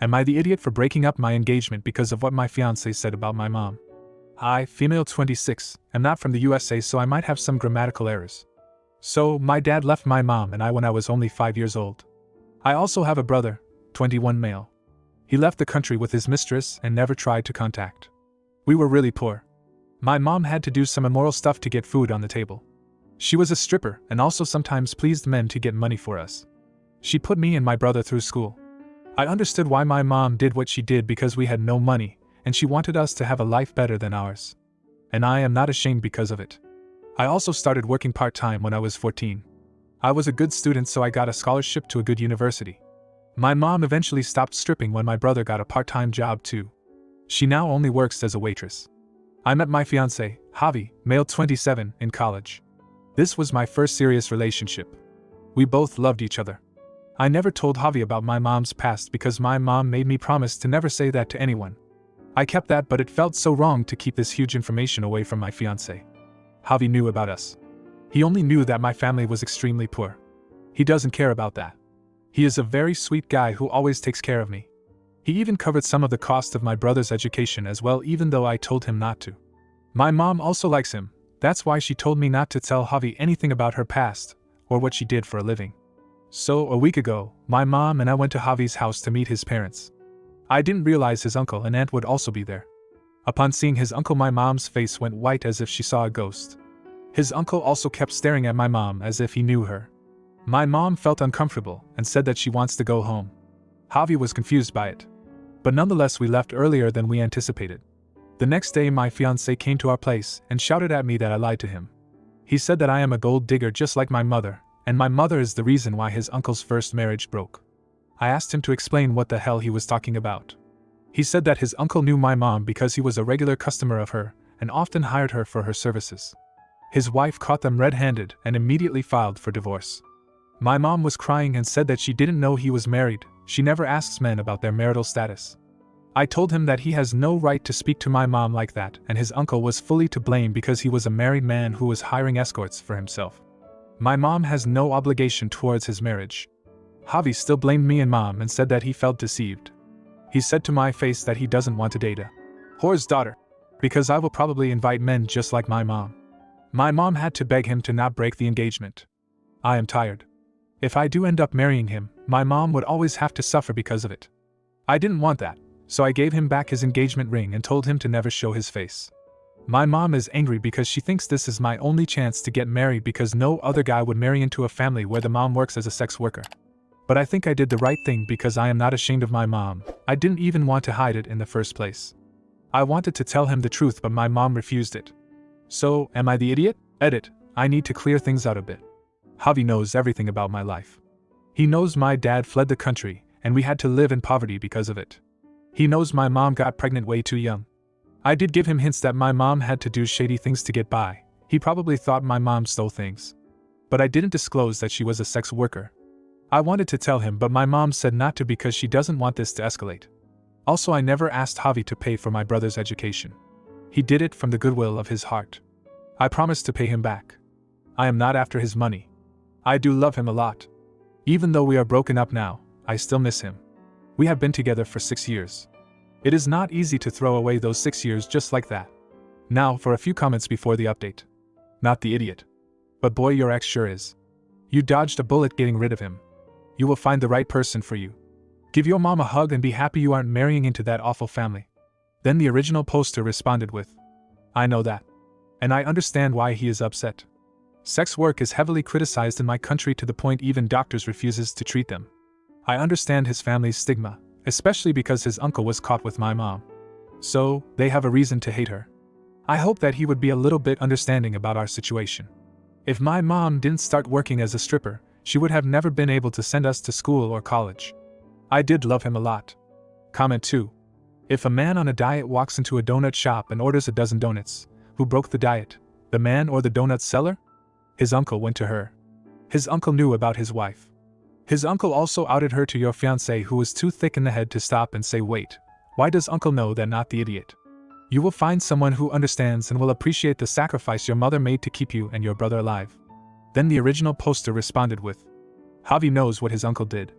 Am I the idiot for breaking up my engagement because of what my fiancé said about my mom? I, female 26, am not from the USA, so I might have some grammatical errors. So, my dad left my mom and I when I was only 5 years old. I also have a brother, 21 male. He left the country with his mistress and never tried to contact. We were really poor. My mom had to do some immoral stuff to get food on the table. She was a stripper and also sometimes pleased men to get money for us. She put me and my brother through school. I understood why my mom did what she did because we had no money, and she wanted us to have a life better than ours. And I am not ashamed because of it. I also started working part-time when I was 14. I was a good student, so I got a scholarship to a good university. My mom eventually stopped stripping when my brother got a part-time job too. She now only works as a waitress. I met my fiancé, Javi, male 27, in college. This was my first serious relationship. We both loved each other. I never told Javi about my mom's past because my mom made me promise to never say that to anyone. I kept that, but it felt so wrong to keep this huge information away from my fiancé. Javi knew about us. He only knew that my family was extremely poor. He doesn't care about that. He is a very sweet guy who always takes care of me. He even covered some of the cost of my brother's education as well, even though I told him not to. My mom also likes him. That's why she told me not to tell Javi anything about her past or what she did for a living. So, a week ago, my mom and I went to Javi's house to meet his parents. I didn't realize his uncle and aunt would also be there. Upon seeing his uncle, my mom's face went white as if she saw a ghost. His uncle also kept staring at my mom as if he knew her. My mom felt uncomfortable and said that she wants to go home. Javi was confused by it. But nonetheless, we left earlier than we anticipated. The next day, my fiancé came to our place and shouted at me that I lied to him. He said that I am a gold digger just like my mother, and my mother is the reason why his uncle's first marriage broke. I asked him to explain what the hell he was talking about. He said that his uncle knew my mom because he was a regular customer of her and often hired her for her services. His wife caught them red-handed and immediately filed for divorce. My mom was crying and said that she didn't know he was married. She never asks men about their marital status. I told him that he has no right to speak to my mom like that, and his uncle was fully to blame because he was a married man who was hiring escorts for himself. My mom has no obligation towards his marriage. Javi still blamed me and mom and said that he felt deceived. He said to my face that he doesn't want to date a whore's daughter, because I will probably invite men just like my mom. My mom had to beg him to not break the engagement. I am tired. If I do end up marrying him, my mom would always have to suffer because of it. I didn't want that, so I gave him back his engagement ring and told him to never show his face. My mom is angry because she thinks this is my only chance to get married because no other guy would marry into a family where the mom works as a sex worker. But I think I did the right thing because I am not ashamed of my mom. I didn't even want to hide it in the first place. I wanted to tell him the truth, but my mom refused it. So, am I the idiot? Edit, I need to clear things out a bit. Javi knows everything about my life. He knows my dad fled the country, and we had to live in poverty because of it. He knows my mom got pregnant way too young. I did give him hints that my mom had to do shady things to get by. He probably thought my mom stole things. But I didn't disclose that she was a sex worker. I wanted to tell him, but my mom said not to because she doesn't want this to escalate. Also, I never asked Javi to pay for my brother's education. He did it from the goodwill of his heart. I promised to pay him back. I am not after his money. I do love him a lot. Even though we are broken up now, I still miss him. We have been together for 6 years. It is not easy to throw away those 6 years just like that. Now for a few comments before the update. Not the idiot. But boy, your ex sure is. You dodged a bullet getting rid of him. You will find the right person for you. Give your mom a hug and be happy you aren't marrying into that awful family. Then the original poster responded with, I know that. And I understand why he is upset. Sex work is heavily criticized in my country to the point even doctors refuses to treat them. I understand his family's stigma, especially because his uncle was caught with my mom. So, they have a reason to hate her. I hope that he would be a little bit understanding about our situation. If my mom didn't start working as a stripper, she would have never been able to send us to school or college. I did love him a lot. Comment 2. If a man on a diet walks into a donut shop and orders a dozen donuts, who broke the diet? The man or the donut seller? His uncle went to her. His uncle knew about his wife. His uncle also outed her to your fiancé, who was too thick in the head to stop and say, wait, why does uncle know that? Not the idiot. You will find someone who understands and will appreciate the sacrifice your mother made to keep you and your brother alive. Then the original poster responded with, Javi knows what his uncle did.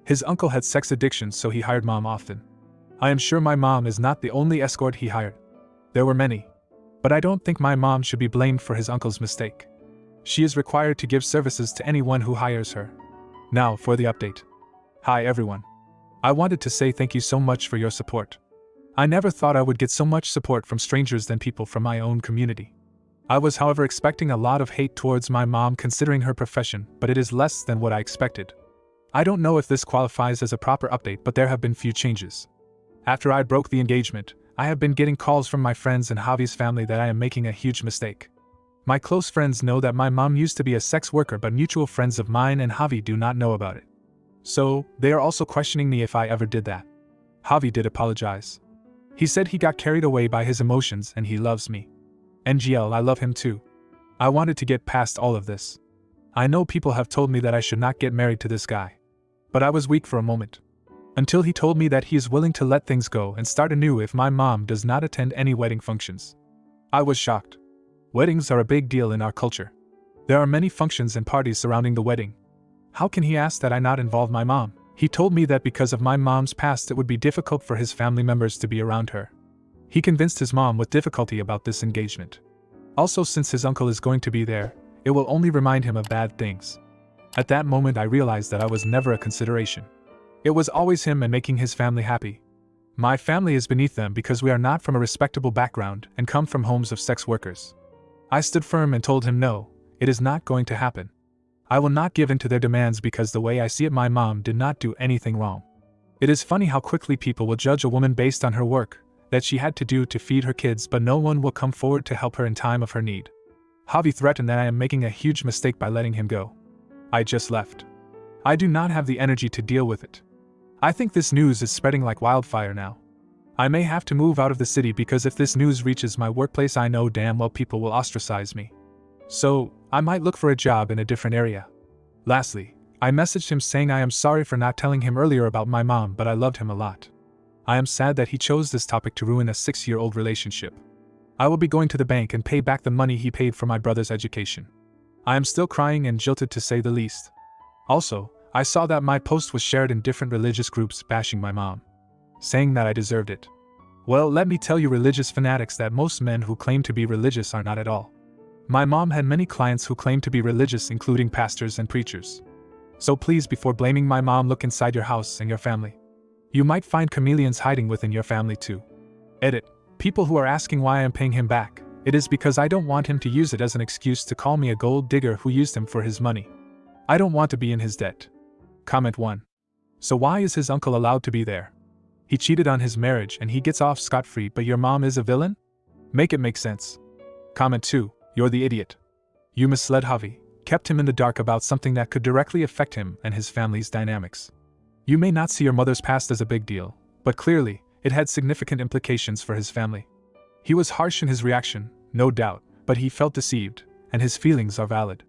His uncle had sex addiction, so he hired mom often. I am sure my mom is not the only escort he hired. There were many. But I don't think my mom should be blamed for his uncle's mistake. She is required to give services to anyone who hires her. Now for the update. Hi everyone. I wanted to say thank you so much for your support. I never thought I would get so much support from strangers than people from my own community. I was, however, expecting a lot of hate towards my mom considering her profession, but it is less than what I expected. I don't know if this qualifies as a proper update, but there have been few changes. After I broke the engagement, I have been getting calls from my friends and Javi's family that I am making a huge mistake. My close friends know that my mom used to be a sex worker, but mutual friends of mine and Javi do not know about it. So, they are also questioning me if I ever did that. Javi did apologize. He said he got carried away by his emotions and he loves me. NGL, I love him too. I wanted to get past all of this. I know people have told me that I should not get married to this guy. But I was weak for a moment. Until he told me that he is willing to let things go and start anew if my mom does not attend any wedding functions. I was shocked. Weddings are a big deal in our culture. There are many functions and parties surrounding the wedding. How can he ask that I not involve my mom? He told me that because of my mom's past it would be difficult for his family members to be around her. He convinced his mom with difficulty about this engagement. Also, since his uncle is going to be there, it will only remind him of bad things. At that moment I realized that I was never a consideration. It was always him and making his family happy. My family is beneath them because we are not from a respectable background and come from homes of sex workers. I stood firm and told him no, it is not going to happen. I will not give in to their demands because the way I see it, my mom did not do anything wrong. It is funny how quickly people will judge a woman based on her work that she had to do to feed her kids, but no one will come forward to help her in time of her need. Javi threatened that I am making a huge mistake by letting him go. I just left. I do not have the energy to deal with it. I think this news is spreading like wildfire now. I may have to move out of the city because if this news reaches my workplace, I know damn well people will ostracize me. So, I might look for a job in a different area. Lastly, I messaged him saying I am sorry for not telling him earlier about my mom, but I loved him a lot. I am sad that he chose this topic to ruin a 6-year-old relationship. I will be going to the bank and pay back the money he paid for my brother's education. I am still crying and jilted to say the least. Also, I saw that my post was shared in different religious groups bashing my mom, saying that I deserved it. Well, let me tell you religious fanatics that most men who claim to be religious are not at all. My mom had many clients who claim to be religious, including pastors and preachers. So please, before blaming my mom, look inside your house and your family. You might find chameleons hiding within your family too. Edit. People who are asking why I am paying him back, it is because I don't want him to use it as an excuse to call me a gold digger who used him for his money. I don't want to be in his debt. Comment 1. So why is his uncle allowed to be there? He cheated on his marriage and he gets off scot-free, but your mom is a villain? Make it make sense. Comment 2. You're the idiot. You misled Javi, kept him in the dark about something that could directly affect him and his family's dynamics. You may not see your mother's past as a big deal, but clearly, it had significant implications for his family. He was harsh in his reaction, no doubt, but he felt deceived, and his feelings are valid.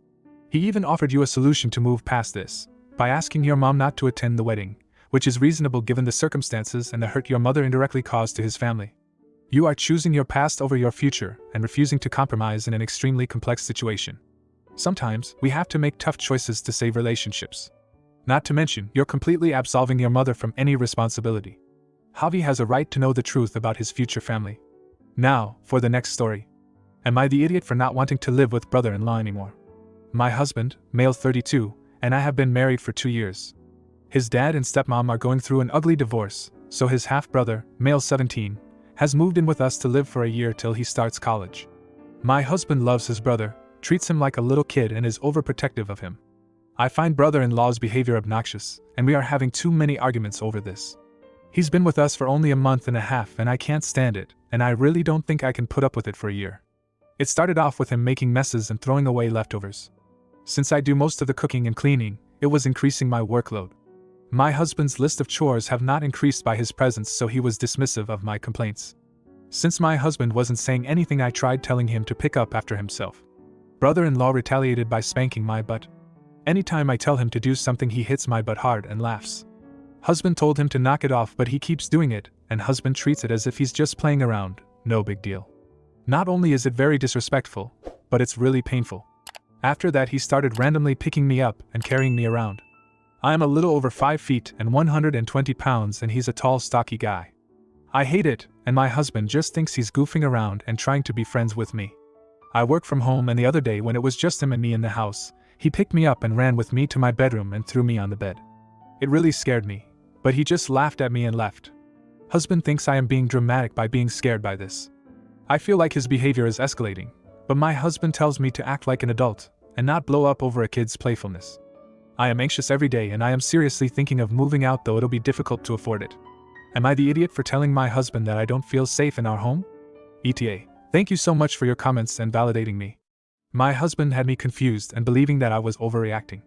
He even offered you a solution to move past this, by asking your mom not to attend the wedding, which is reasonable given the circumstances and the hurt your mother indirectly caused to his family. You are choosing your past over your future and refusing to compromise in an extremely complex situation. Sometimes, we have to make tough choices to save relationships. Not to mention, you're completely absolving your mother from any responsibility. Javi has a right to know the truth about his future family. Now, for the next story. Am I the idiot for not wanting to live with brother-in-law anymore? My husband, male 32, and I have been married for 2 years. His dad and stepmom are going through an ugly divorce, so his half-brother, male 17, has moved in with us to live for a year till he starts college. My husband loves his brother, treats him like a little kid and is overprotective of him. I find brother-in-law's behavior obnoxious, and we are having too many arguments over this. He's been with us for only a month and a half and I can't stand it, and I really don't think I can put up with it for a year. It started off with him making messes and throwing away leftovers. Since I do most of the cooking and cleaning, it was increasing my workload. My husband's list of chores have not increased by his presence, so he was dismissive of my complaints. Since my husband wasn't saying anything, I tried telling him to pick up after himself. Brother-in-law retaliated by spanking my butt. Anytime I tell him to do something, he hits my butt hard and laughs. Husband told him to knock it off, but he keeps doing it, and husband treats it as if he's just playing around, no big deal. Not only is it very disrespectful, but it's really painful. After that, he started randomly picking me up and carrying me around. I am a little over 5 feet and 120 pounds and he's a tall, stocky guy. I hate it, and my husband just thinks he's goofing around and trying to be friends with me. I work from home, and the other day when it was just him and me in the house, he picked me up and ran with me to my bedroom and threw me on the bed. It really scared me, but he just laughed at me and left. Husband thinks I am being dramatic by being scared by this. I feel like his behavior is escalating, but my husband tells me to act like an adult and not blow up over a kid's playfulness. I am anxious every day and I am seriously thinking of moving out, though it'll be difficult to afford it. Am I the idiot for telling my husband that I don't feel safe in our home? ETA. Thank you so much for your comments and validating me. My husband had me confused and believing that I was overreacting.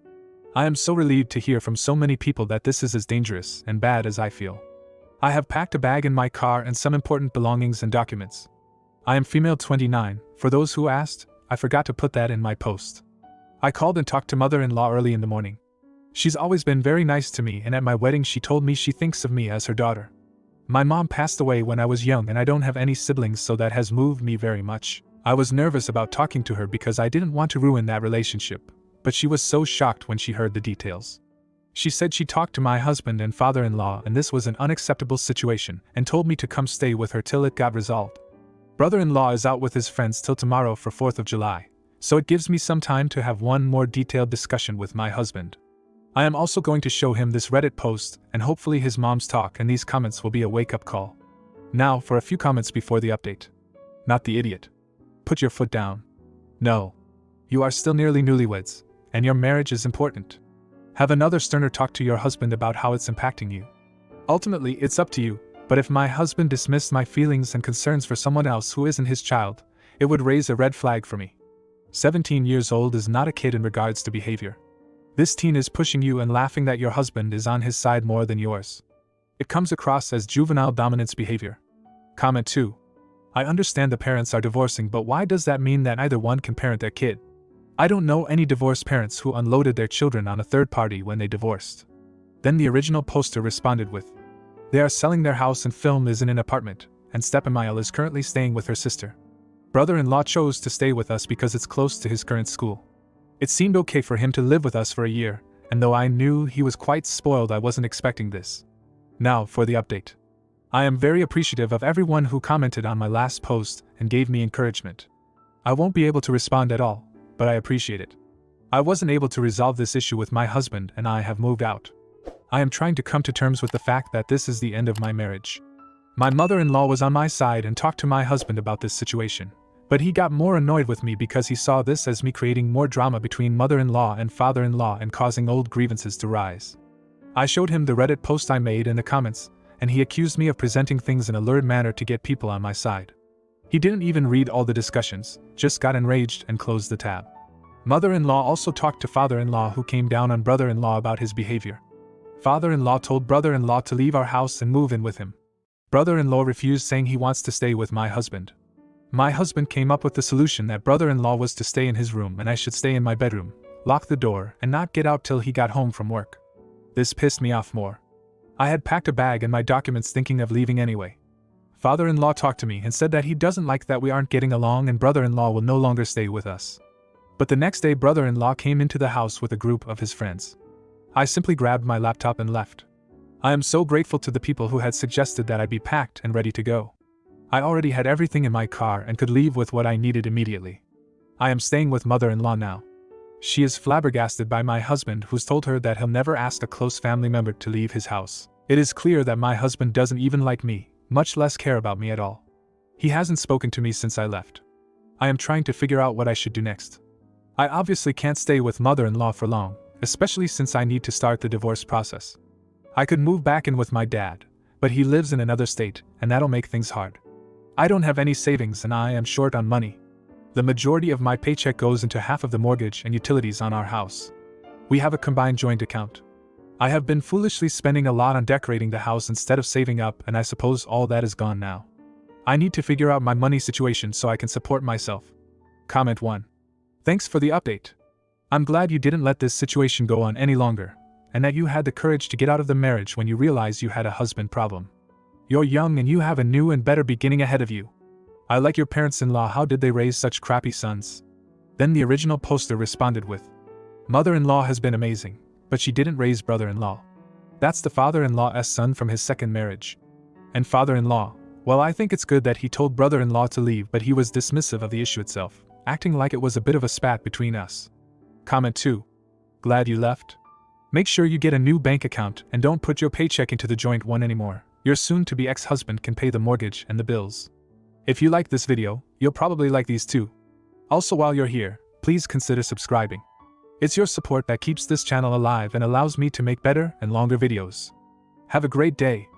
I am so relieved to hear from so many people that this is as dangerous and bad as I feel. I have packed a bag in my car and some important belongings and documents. I am female 29, for those who asked, I forgot to put that in my post. I called and talked to mother-in-law early in the morning. She's always been very nice to me, and at my wedding she told me she thinks of me as her daughter. My mom passed away when I was young and I don't have any siblings, so that has moved me very much. I was nervous about talking to her because I didn't want to ruin that relationship, but she was so shocked when she heard the details. She said she talked to my husband and father-in-law and this was an unacceptable situation and told me to come stay with her till it got resolved. Brother-in-law is out with his friends till tomorrow for 4th of July, so it gives me some time to have one more detailed discussion with my husband. I am also going to show him this Reddit post and hopefully his mom's talk, and these comments will be a wake-up call. Now for a few comments before the update. Not the idiot. Put your foot down. No. You are still nearly newlyweds, and your marriage is important. Have another sterner talk to your husband about how it's impacting you. Ultimately, it's up to you, but if my husband dismissed my feelings and concerns for someone else who isn't his child, it would raise a red flag for me. 17 years old is not a kid in regards to behavior. This teen is pushing you and laughing that your husband is on his side more than yours. It comes across as juvenile dominance behavior. Comment 2. I understand the parents are divorcing, but why does that mean that either one can parent their kid? I don't know any divorced parents who unloaded their children on a third party when they divorced. Then the original poster responded with, they are selling their house and film is in an apartment, and Steppenmile is currently staying with her sister. Brother-in-law chose to stay with us because it's close to his current school. It seemed okay for him to live with us for a year, and though I knew he was quite spoiled, I wasn't expecting this. Now for the update. I am very appreciative of everyone who commented on my last post and gave me encouragement. I won't be able to respond at all, but I appreciate it. I wasn't able to resolve this issue with my husband and I have moved out. I am trying to come to terms with the fact that this is the end of my marriage. My mother-in-law was on my side and talked to my husband about this situation, but he got more annoyed with me because he saw this as me creating more drama between mother-in-law and father-in-law and causing old grievances to rise. I showed him the Reddit post I made in the comments, and he accused me of presenting things in a lurid manner to get people on my side. He didn't even read all the discussions, just got enraged and closed the tab. Mother-in-law also talked to father-in-law, who came down on brother-in-law about his behavior. Father-in-law told brother-in-law to leave our house and move in with him. Brother-in-law refused, saying he wants to stay with my husband. My husband came up with the solution that brother-in-law was to stay in his room and I should stay in my bedroom, lock the door, and not get out till he got home from work. This pissed me off more. I had packed a bag and my documents thinking of leaving anyway. Father-in-law talked to me and said that he doesn't like that we aren't getting along and brother-in-law will no longer stay with us. But the next day brother-in-law came into the house with a group of his friends. I simply grabbed my laptop and left. I am so grateful to the people who had suggested that I be packed and ready to go. I already had everything in my car and could leave with what I needed immediately. I am staying with mother-in-law now. She is flabbergasted by my husband, who's told her that he'll never ask a close family member to leave his house. It is clear that my husband doesn't even like me, much less care about me at all. He hasn't spoken to me since I left. I am trying to figure out what I should do next. I obviously can't stay with mother-in-law for long, especially since I need to start the divorce process. I could move back in with my dad, but he lives in another state, and that'll make things hard. I don't have any savings and I am short on money. The majority of my paycheck goes into half of the mortgage and utilities on our house. We have a combined joint account. I have been foolishly spending a lot on decorating the house instead of saving up, and I suppose all that is gone now. I need to figure out my money situation so I can support myself. Comment 1. Thanks for the update. I'm glad you didn't let this situation go on any longer, and that you had the courage to get out of the marriage when you realized you had a husband problem. You're young and you have a new and better beginning ahead of you. I like your parents-in-law. How did they raise such crappy sons? Then the original poster responded with, mother-in-law has been amazing. but she didn't raise brother-in-law. That's the father-in-law's son from his second marriage. And father-in-law, well, I think it's good that he told brother-in-law to leave, but he was dismissive of the issue itself, acting like it was a bit of a spat between us. Comment 2. Glad you left? Make sure you get a new bank account and don't put your paycheck into the joint one anymore. Your soon-to-be ex-husband can pay the mortgage and the bills. If you like this video, you'll probably like these too. Also, while you're here, please consider subscribing. It's your support that keeps this channel alive and allows me to make better and longer videos. Have a great day.